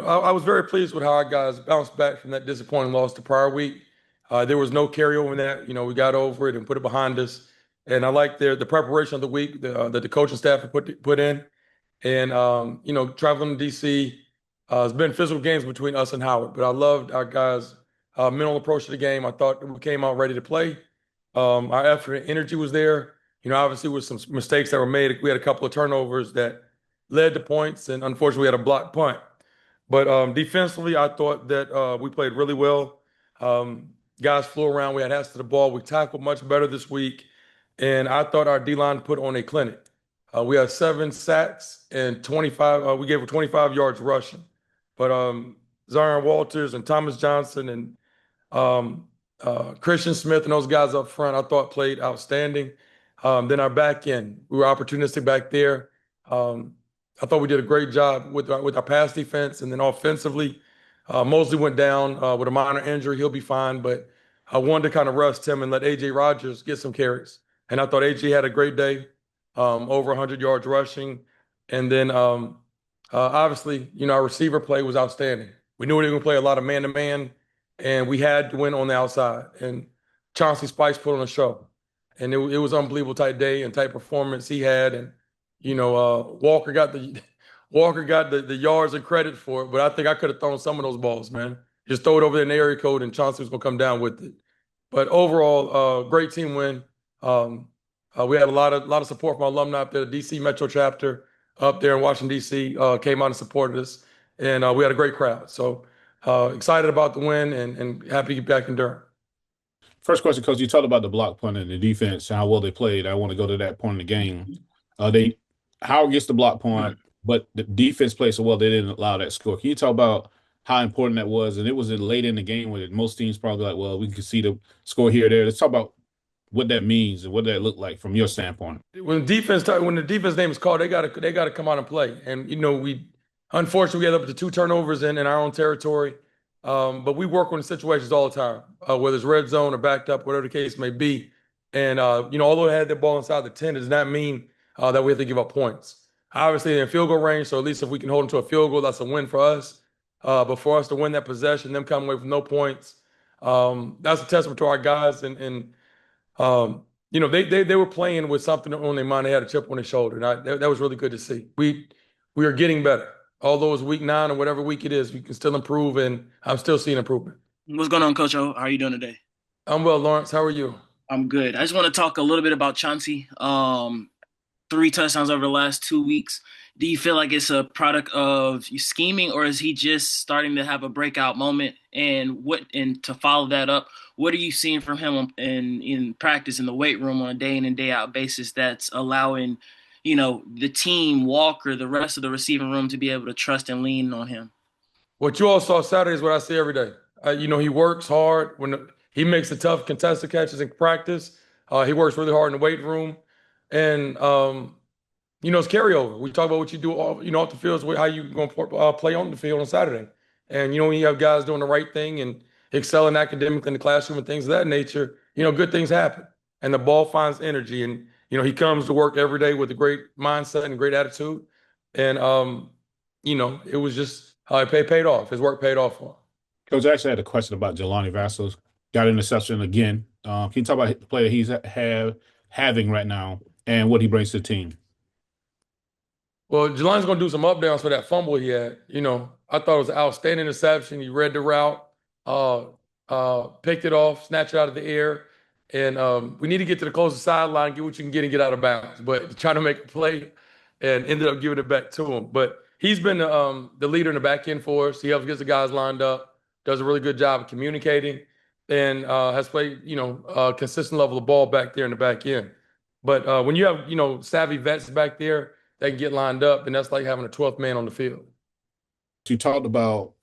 I was very pleased with how our guys bounced back from that disappointing loss the prior week. There was no carryover in that. We got over it and put it behind us. And I like the preparation of the week that the coaching staff had put in. And traveling to DC, it's been physical games between us and Howard, but I loved our guys' mental approach to the game. I thought we came out ready to play. Our effort and energy was there. Obviously with some mistakes that were made. We had a couple of turnovers that led to points, and unfortunately we had a blocked punt. But defensively, I thought that we played really well. Guys flew around. We had hands to the ball. We tackled much better this week, and I thought our D line put on a clinic. We had 7 sacks and 25. We gave her 25 yards rushing. But Zion Walters and Thomas Johnson and Christian Smith and those guys up front, I thought played outstanding. Then our back end, we were opportunistic back there. I thought we did a great job with our pass defense, and then offensively, Mosley went down with a minor injury. He'll be fine, but I wanted to kind of rest him and let AJ Rogers get some carries. And I thought AJ had a great day, over 100 yards rushing. And then obviously, our receiver play was outstanding. We knew we were going to play a lot of man-to-man, and we had to win on the outside. And Chauncey Spikes put on a show. And it was an unbelievable type day and type performance he had. And Walker got the yards and credit for it, but I think I could have thrown some of those balls, man. Just throw it over there in the area code, and Chauncey was gonna come down with it. But overall, great team win. We had a lot of support from our alumni up there. The DC Metro chapter up there in Washington D.C. Came out and supported us, and we had a great crowd. So excited about the win and happy to get back in Durham. First question, Coach, you talked about the block punt and the defense and how well they played. I want to go to that point in the game. Howard gets the block punt, but the defense played so well they didn't allow that score. Can you talk about how important that was? And it was late in the game where most teams probably like, well, we can see the score here or there. Let's talk about what that means and what that looked like from your standpoint. When the defense name is called, they gotta come out and play. And we unfortunately we had up to 2 turnovers in our own territory. But we work on situations all the time, whether it's red zone or backed up, whatever the case may be. And although they had the ball inside the 10, it does not mean that we have to give up points. Obviously, they're in field goal range, so at least if we can hold them to a field goal, that's a win for us. But for us to win that possession, them coming away with no points, that's a testament to our guys. And they were playing with something on their mind. They had a chip on their shoulder. And that was really good to see. We are getting better. Although it's week 9 or whatever week it is, we can still improve, and I'm still seeing improvement. What's going on, Coach? How are you doing today? I'm well, Lawrence. How are you? I'm good. I just want to talk a little bit about Chauncey. 3 touchdowns over the last 2 weeks. Do you feel like it's a product of you scheming, or is he just starting to have a breakout moment? And to follow that up, what are you seeing from him in practice in the weight room on a day in and day out basis that's allowing, the team, Walker, the rest of the receiving room to be able to trust and lean on him? What you all saw Saturday is what I see every day. He works hard he makes the tough contested catches in practice. He works really hard in the weight room. And, it's carryover. We talk about what you do off the field, how you going to play on the field on Saturday. And, when you have guys doing the right thing and excelling academically in the classroom and things of that nature, good things happen. And the ball finds energy. And, he comes to work every day with a great mindset and great attitude. And, it was just how it paid off. His work paid off for him. Coach, I actually had a question about Jelani Vassell. Got an interception again. Can you talk about the play that he's having right now and what he brings to the team? Well, Jelani's going to do some up downs for that fumble he had. I thought it was an outstanding interception. He read the route, picked it off, snatched it out of the air. And we need to get to the closest sideline, get what you can get and get out of bounds. But trying to make a play and ended up giving it back to him. But he's been the leader in the back end for us. He helps get the guys lined up, does a really good job of communicating, and has played, a consistent level of ball back there in the back end. But when you have, savvy vets back there, they can get lined up, and that's like having a 12th man on the field. You talked about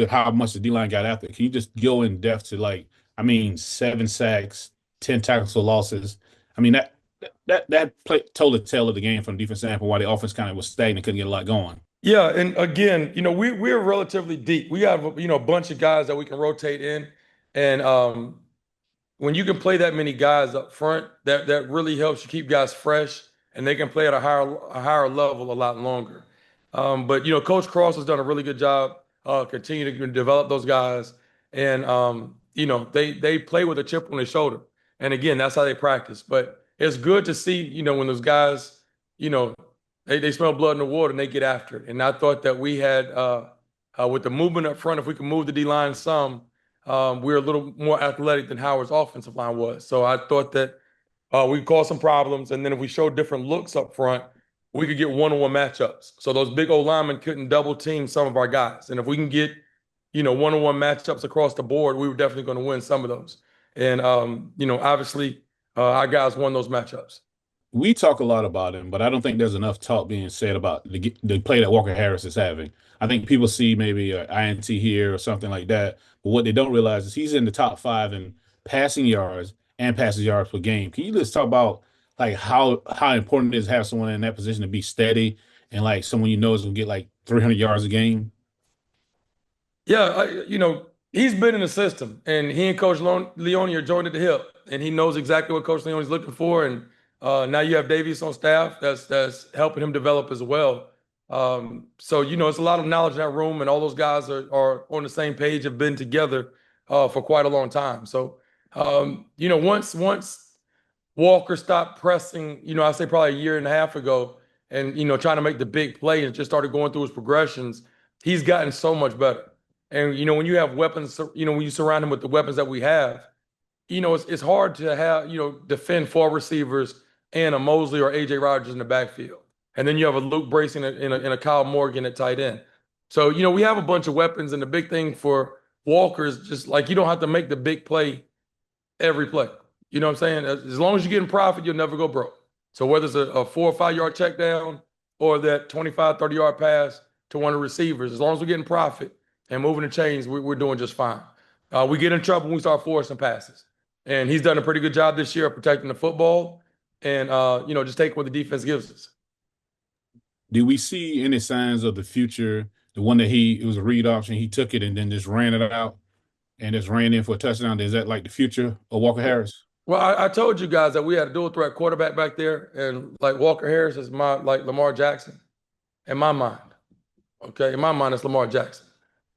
how much the D-line got after. Can you just go in depth to 7 sacks, 10 tackles for losses? That told the tale of the game from the defense standpoint, why the offense kind of was stagnant, couldn't get a lot going. Yeah, and again, we're relatively deep. We have, a bunch of guys that we can rotate in, and when you can play that many guys up front, that really helps you keep guys fresh, and they can play at a higher level a lot longer. But Coach Cross has done a really good job continue to develop those guys. And they play with a chip on their shoulder. And again, that's how they practice. But it's good to see, when those guys, you know, they smell blood in the water and they get after it. And I thought that we had with the movement up front, if we can move the D line some, we're a little more athletic than Howard's offensive line was. So I thought that we caused some problems, and then if we showed different looks up front, we could get one-on-one matchups. So those big old linemen couldn't double team some of our guys. And if we can get, one-on-one matchups across the board, we were definitely going to win some of those. And obviously, our guys won those matchups. We talk a lot about him, but I don't think there's enough talk being said about the play that Walker Harris is having. I think people see maybe an INT here or something like that, but what they don't realize is he's in the top 5 in passing yards and passing yards per game. Can you just talk about like how important it is to have someone in that position to be steady and like someone is going to get like 300 yards a game? Yeah, he's been in the system, and he and Coach Leone are joined at the hip, and he knows exactly what Coach Leone is looking for. And now you have Davies on staff that's helping him develop as well. So it's a lot of knowledge in that room, and all those guys are on the same page, have been together for quite a long time. So once Walker stopped pressing, I say probably a year and a half ago, and trying to make the big play and just started going through his progressions, he's gotten so much better. And when you have weapons, when you surround him with the weapons that we have, it's hard to have defend 4 receivers and a Mosley or AJ Rogers in the backfield, and then you have a Luke Bracing and a Kyle Morgan at tight end. So we have a bunch of weapons, and the big thing for Walker is just like you don't have to make the big play every play. You know what I'm saying? As long as you're getting profit, you'll never go broke. So whether it's a 4 or 5 yard check down or that 25, 30 yard pass to one of the receivers, as long as we're getting profit and moving the chains, we're doing just fine. We get in trouble when we start forcing passes. And he's done a pretty good job this year of protecting the football and, just taking what the defense gives us. Do we see any signs of the future? The one that it was a read option, he took it and then just ran it out and just ran in for a touchdown. Is that like the future of Walker Harris? Well, I told you guys that we had a dual threat quarterback back there, and like Walker Harris is like Lamar Jackson in my mind. Okay, in my mind, it's Lamar Jackson.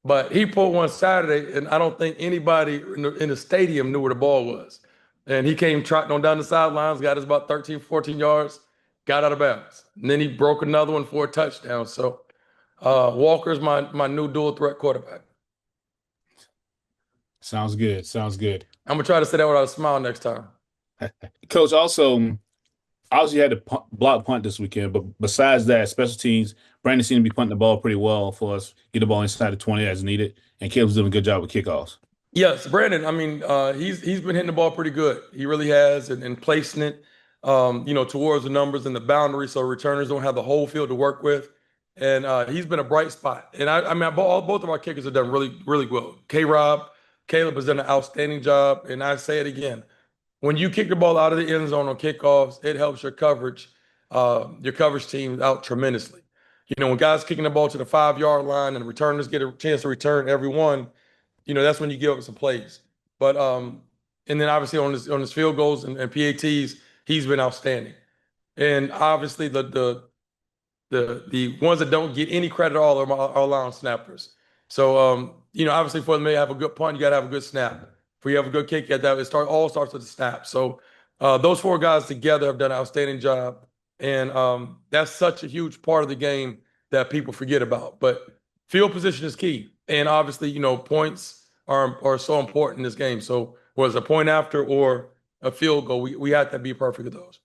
But he pulled one Saturday, and I don't think anybody in the stadium knew where the ball was. And he came trotting on down the sidelines, got us about 13, 14 yards, got out of bounds. And then he broke another one for a touchdown. So Walker's my new dual threat quarterback. Sounds good. Sounds good. I'm going to try to say that without a smile next time. Coach, also, obviously you had to block punt this weekend, but besides that, special teams, Brandon seemed to be punting the ball pretty well for us, get the ball inside the 20 as needed, and Caleb's doing a good job with kickoffs. Yes, Brandon, I mean, he's been hitting the ball pretty good. He really has, and placing it, towards the numbers and the boundary so returners don't have the whole field to work with. And he's been a bright spot. And both of our kickers have done really, really well. Caleb has done an outstanding job. And I say it again, when you kick the ball out of the end zone on kickoffs, it helps your coverage team out tremendously. When guys kicking the ball to the 5 yard line and the returners get a chance to return every one, that's when you give up some plays. But and then obviously on his field goals and PATs, he's been outstanding. And obviously the ones that don't get any credit at all are our long snappers. So obviously for them to have a good punt, you got to have a good snap. If you have a good kick at that, all starts with the snap. So those 4 guys together have done an outstanding job. And that's such a huge part of the game that people forget about. But field position is key. And obviously, points are so important in this game. So whether it's a point after or a field goal, we have to be perfect at those.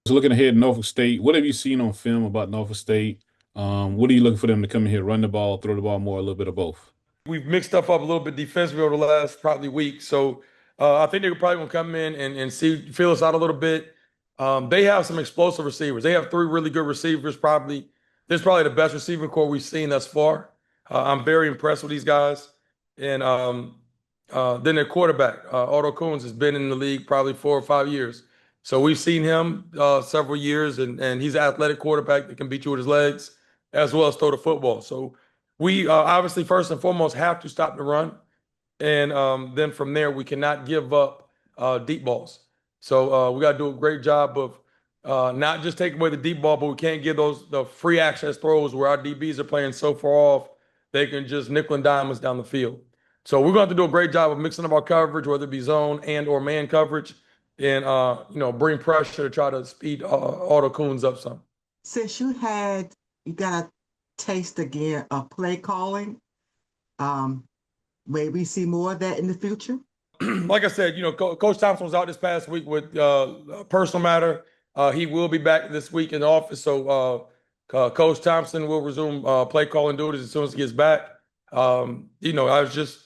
So looking ahead, Norfolk State, what have you seen on film about Norfolk State? What are you looking for them to come in here, run the ball, throw the ball more, a little bit of both? We've mixed stuff up a little bit defensively over the last probably week. So I think they're probably going to come in and feel us out a little bit. They have some explosive receivers. They have 3 really good receivers. This is probably the best receiving core we've seen thus far. I'm very impressed with these guys. And then their quarterback, Otto Coons, has been in the league probably 4 or 5 years. So we've seen him several years, and he's an athletic quarterback that can beat you with his legs as well as throw the football. So we obviously, first and foremost, have to stop the run. And then from there, we cannot give up deep balls. So we got to do a great job of not just taking away the deep ball, but we can't give the free access throws where our DBs are playing so far off they can just nickel and dime us down the field. So we're going to have to do a great job of mixing up our coverage, whether it be zone and or man coverage, and bring pressure to try to speed Auto Coons up some. Since you got a taste again of play calling, um, may we see more of that in the future? Like I said, Coach Thompson was out this past week with a personal matter. He will be back this week in the office. So Coach Thompson will resume play calling duties as soon as he gets back. I was just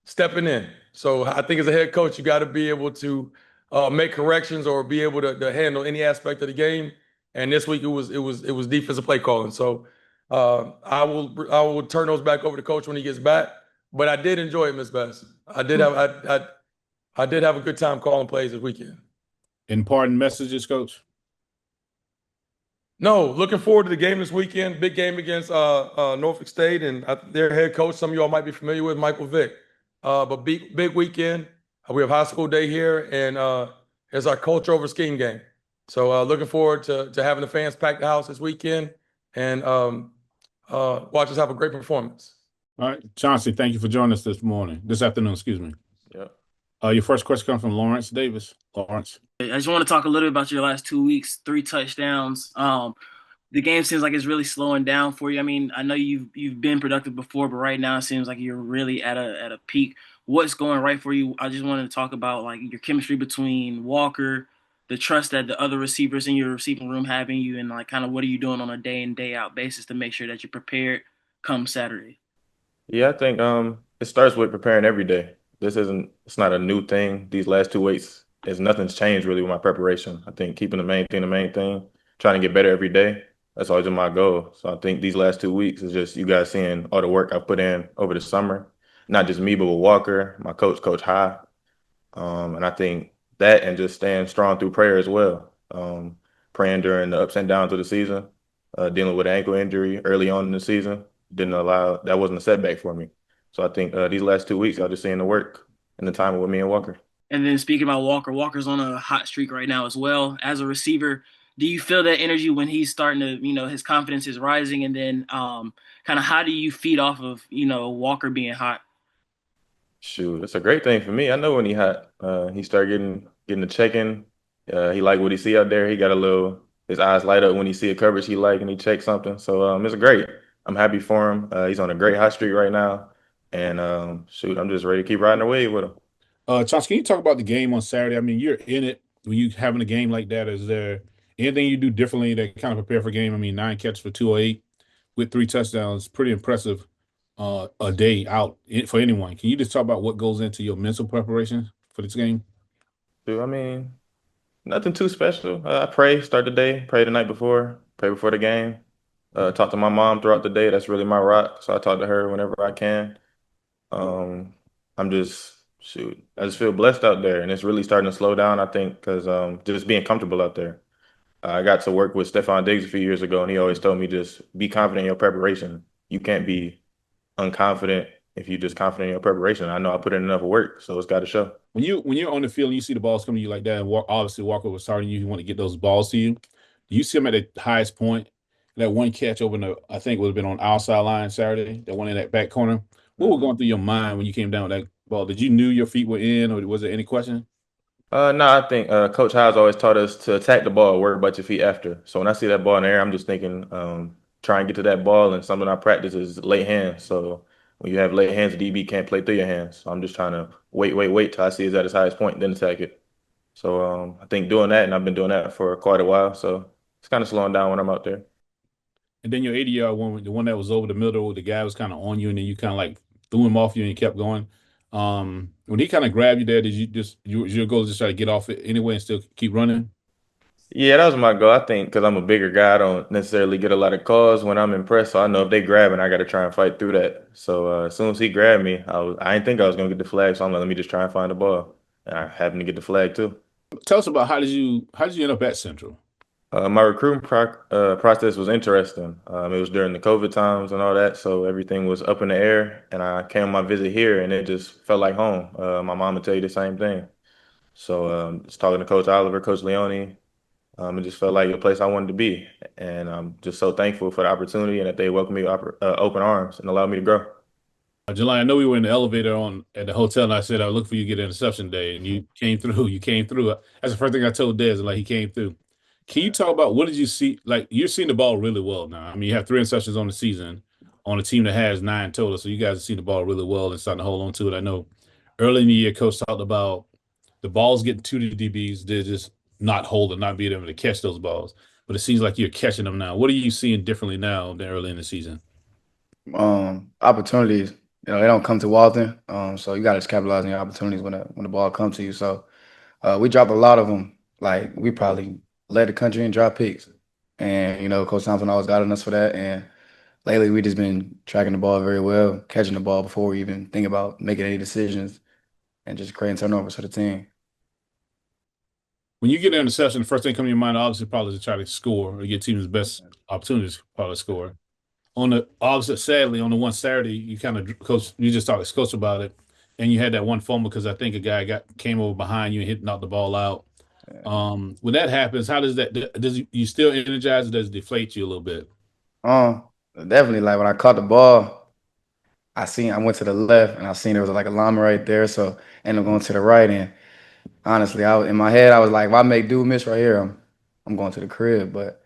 stepping in. So I think as a head coach, you got to be able to make corrections or be able to handle any aspect of the game. And this week it was defensive play calling. So I will turn those back over to Coach when he gets back. But I did enjoy it, Miss Bess. I did have a good time calling plays this weekend. Important messages, Coach? No, looking forward to the game this weekend. Big game against Norfolk State and their head coach. Some of y'all might be familiar with Michael Vick. But big weekend. We have high school day here, and it's our culture over scheme game. So looking forward to having the fans pack the house this weekend and watch us have a great performance. All right, Chauncey, thank you for joining us this afternoon, excuse me. Yeah. Your first question comes from Lawrence Davis. Lawrence. I just want to talk a little bit about your last 2 weeks, 3 touchdowns. The game seems like it's really slowing down for you. I mean, I know you've been productive before, but right now it seems like you're really at a peak. What's going right for you? I just wanted to talk about like your chemistry between Walker, the trust that the other receivers in your receiving room have in you, and like kind of what are you doing on a day in, day out basis to make sure that you're prepared come Saturday. Yeah, I think it starts with preparing every day. It's not a new thing. These last 2 weeks, nothing's changed really with my preparation. I think keeping the main thing, trying to get better every day. That's always been my goal. So I think these last 2 weeks is just you guys seeing all the work I've put in over the summer. Not just me, but with Walker, my coach, Coach High. And I think that and just staying strong through prayer as well. Praying during the ups and downs of the season, dealing with an ankle injury early on in the season, that wasn't a setback for me. So I think these last 2 weeks, y'all just seeing the work and the time with me and Walker. And then speaking about Walker, Walker's on a hot streak right now as well. As a receiver, do you feel that energy when he's starting to, his confidence is rising? And then kind of how do you feed off of, Walker being hot? Shoot, it's a great thing for me. I know when he hot, he started getting the check-in. He like what he see out there. He got his eyes light up when he see a coverage he like and he checks something. So it's great. I'm happy for him. He's on a great hot streak right now. And shoot, I'm just ready to keep riding the wave with him. Chauncey, can you talk about the game on Saturday? I mean, you're in it when you having a game like that. Is there anything you do differently to kind of prepare for a game? I mean, 9 catches for 208 with 3 touchdowns, pretty impressive a day out for anyone. Can you just talk about what goes into your mental preparation for this game? Dude, I mean, nothing too special. I start the day, pray the night before, pray before the game. Talk to my mom throughout the day. That's really my rock. So I talk to her whenever I can. I just feel blessed out there, and it's really starting to slow down, I think, because just being comfortable out there. I got to work with Stephon Diggs a few years ago, and he always told me just be confident in your preparation. You can't be unconfident if you're just confident in your preparation. I know I put in enough work, so it's got to show. When you're on the field and you see the balls coming to you like that, and obviously Walker was starting you want to get those balls to you. Do you see him at the highest point? That one catch over I think would have been on our sideline Saturday, that one in that back corner. What was going through your mind when you came down with that ball? Did you knew your feet were in, or was there any question? No, I think Coach Hyde's always taught us to attack the ball, worry about your feet after. So when I see that ball in the air, I'm just thinking, try and get to that ball. And something I practice is late hands. So when you have late hands, DB can't play through your hands. So I'm just trying to wait till I see it's at its highest point, then attack it. So I think doing that, and I've been doing that for quite a while. So it's kind of slowing down when I'm out there. And then your 80-yard one, the one that was over the middle, the guy was kind of on you, and then you kind of like threw him off you and you kept going. When he kind of grabbed you there, did you your goal is just try to get off it anyway and still keep running? Yeah, that was my goal. I think because I'm a bigger guy, I don't necessarily get a lot of calls when I'm impressed. So I know if they grab and I got to try and fight through that. So as soon as he grabbed me, I didn't think I was gonna get the flag. So I'm like, let me just try and find the ball. And I happened to get the flag too. Tell us about how did you end up at Central? My recruiting process was interesting. It was during the COVID times and all that, so everything was up in the air. And I came on my visit here, and it just felt like home. My mom would tell you the same thing. So just talking to Coach Oliver, Coach Leone, It just felt like a place I wanted to be, and I'm just so thankful for the opportunity and that they welcomed me with open arms and allowed me to grow. Jelani, I know we were in the elevator on at the hotel, and I said I look for you to get an interception day, and you came through. You came through. That's the first thing I told Dez, and like he came through. Can you talk about what did you see? Like you're seeing the ball really well now. I mean, you have 3 interceptions on the season on a team that has 9 total, so you guys have seen the ball really well and starting to hold on to it. I know early in the year, coach talked about the balls getting to the DBs, they're just not holding, not being able to catch those balls. But it seems like you're catching them now. What are you seeing differently now than early in the season? Opportunities, they don't come too often. So you got to just capitalize on your opportunities when the ball comes to you. So we dropped a lot of them. Like we probably led the country in drop picks, and Coach Thompson always got on us for that. And lately, we just been tracking the ball very well, catching the ball before we even think about making any decisions, and just creating turnovers for the team. When you get an interception, the first thing coming to your mind obviously probably is to try to score or get team's best opportunities to probably score. On the opposite, sadly, on the one Saturday, you kind of coach. You just talked to coach about it, and you had that one fumble because I think a guy came over behind you and knocked the ball out. When that happens, how does that does you still energize or does it deflate you a little bit? Um, Definitely. Like when I caught the ball, I went to the left, and I seen there was like a llama right there, so I ended up going to the right. And honestly, in my head, I was like, if I make dude miss right here, I'm going to the crib. But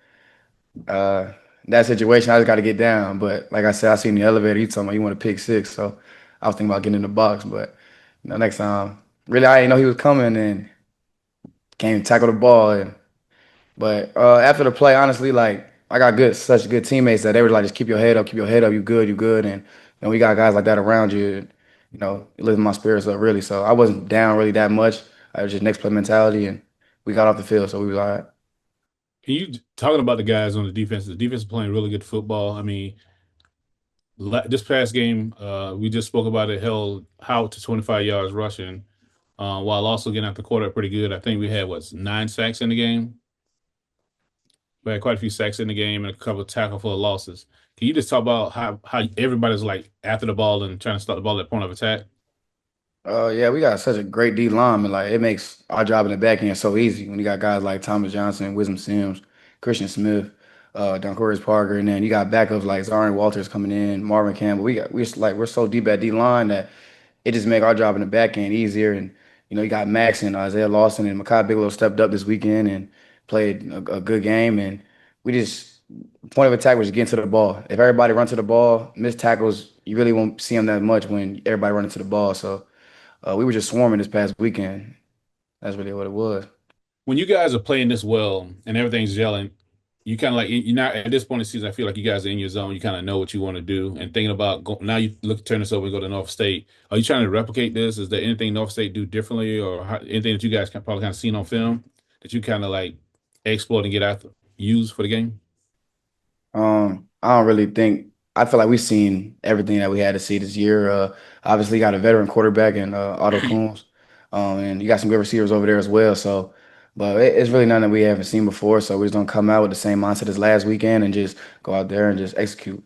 uh, that situation, I just got to get down. But like I said, I seen the elevator. He told me you want to pick six, so I was thinking about getting in the box. But next time, really, I didn't know he was coming, and came to tackle the ball. But after the play, honestly, like I got such good teammates that they were like, just keep your head up, you good. And we got guys like that around you. It lifted my spirits up really. So I wasn't down really that much. I was just next play mentality, and we got off the field, so we was all right. Can you talking about the guys on the defense? The defense is playing really good football. I mean, this past game, we just spoke about it. Held Howard to 25 yards rushing, while also getting out the quarter pretty good. I think we had 9 sacks in the game. We had quite a few sacks in the game and a couple of tackle for losses. Can you just talk about how everybody's like after the ball and trying to stop the ball at point of attack? Yeah, we got such a great D line, and like it makes our job in the back end so easy when you got guys like Thomas Johnson, Wisdom Sims, Christian Smith, Doncorius Parker, and then you got backups like Zarian Walters coming in, Marvin Campbell. We're so deep at D line that it just make our job in the back end easier. And you got Max and Isaiah Lawson and Makai Bigelow stepped up this weekend and played a good game. And we just point of attack was just getting to the ball. If everybody run to the ball, missed tackles, you really won't see them that much when everybody running to the ball. So we were just swarming this past weekend. That's really what it was. When you guys are playing this well and everything's gelling, you kind of like you're not at this point in the season. I feel like you guys are in your zone. You kind of know what you want to do and thinking about now. You look turn this over and go to North State. Are you trying to replicate this? Is there anything North State do differently, or anything that you guys can probably kind of seen on film that you kind of like exploit and get after use for the game? I don't really think. I feel like we've seen everything that we had to see this year. Obviously, you got a veteran quarterback in Otto Coombs, and you got some good receivers over there as well. So, but it's really nothing that we haven't seen before. So we're just gonna come out with the same mindset as last weekend and just go out there and just execute.